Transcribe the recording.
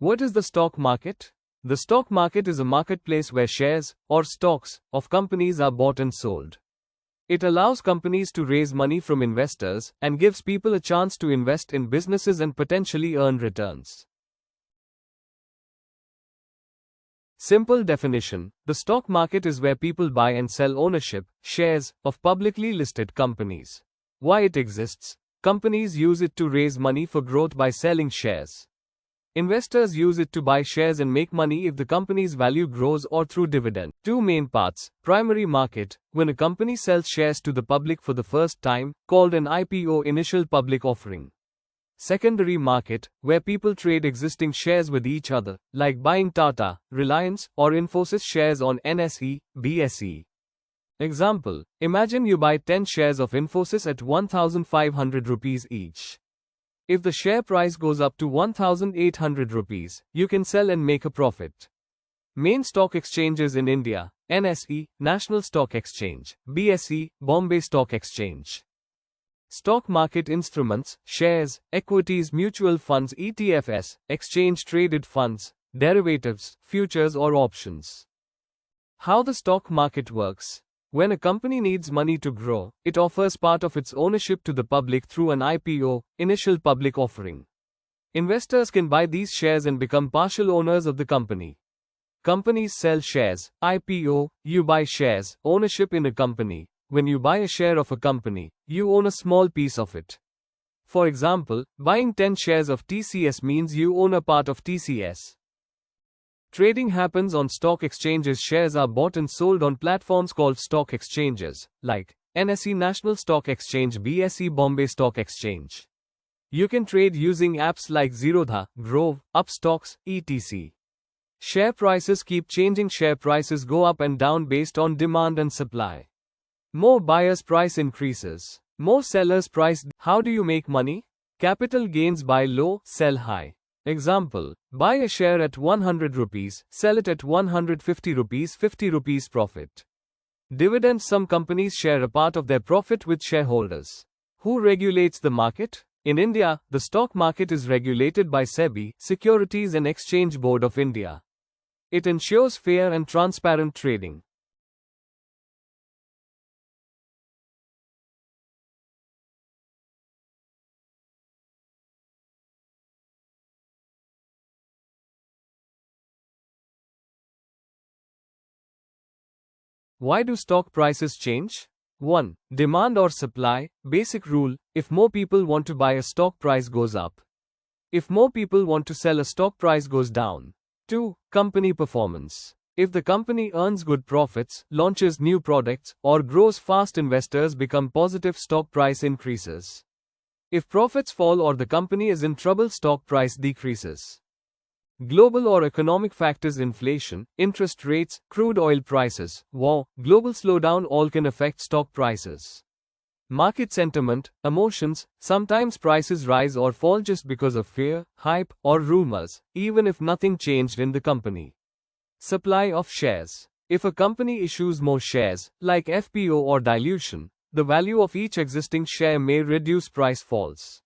What is the stock market? The stock market is a marketplace where shares, or stocks, of companies are bought and sold. It allows companies to raise money from investors and gives people a chance to invest in businesses and potentially earn returns. Simple definition: the stock market is where people buy and sell ownership, shares, of publicly listed companies. Why it exists? Companies use it to raise money for growth by selling shares. Investors use it to buy shares and make money if the company's value grows or through dividend. Two main parts. Primary market, when a company sells shares to the public for the first time, called an IPO, initial public offering. Secondary market, where people trade existing shares with each other, like buying Tata, Reliance, or Infosys shares on NSE, BSE. Example: imagine you buy 10 shares of Infosys at 1,500 rupees each. If the share price goes up to 1,800 rupees, you can sell and make a profit. Main stock exchanges in India: NSE, National Stock Exchange; BSE, Bombay Stock Exchange. Stock market instruments: shares, equities, mutual funds, ETFs, exchange-traded funds, derivatives, futures or options. How the stock market works. When a company needs money to grow, it offers part of its ownership to the public through an IPO, initial public offering. Investors can buy these shares and become partial owners of the company. Companies sell shares. IPO, you buy shares, ownership in a company. When you buy a share of a company, you own a small piece of it. For example, buying 10 shares of TCS means you own a part of TCS. Trading happens on stock exchanges. Shares are bought and sold on platforms called stock exchanges, like NSE, National Stock Exchange, BSE, Bombay Stock Exchange. You can trade using apps like Zerodha, Grove, Upstocks, etc. Share prices keep changing. Share prices go up and down based on demand and supply. More buyers, price increases. More sellers, price. How do you make money? Capital gains: buy low, sell high. Example: buy a share at 100 rupees, sell it at 150 rupees, 50 rupees profit. Dividends: some companies share a part of their profit with shareholders. Who regulates the market? In India, the stock market is regulated by SEBI, Securities and Exchange Board of India. It ensures fair and transparent trading. Why do stock prices change? 1. Demand or supply. Basic rule: if more people want to buy, a stock price goes up. If more people want to sell, a stock price goes down. 2. Company performance. If the company earns good profits, launches new products, or grows fast, investors become positive, stock price increases. If profits fall or the company is in trouble, stock price decreases. Global or economic factors: inflation, interest rates, crude oil prices, war, global slowdown, all can affect stock prices. Market sentiment, emotions: sometimes prices rise or fall just because of fear, hype, or rumors, even if nothing changed in the company. Supply of shares. If a company issues more shares, like FPO or dilution, the value of each existing share may reduce, price falls.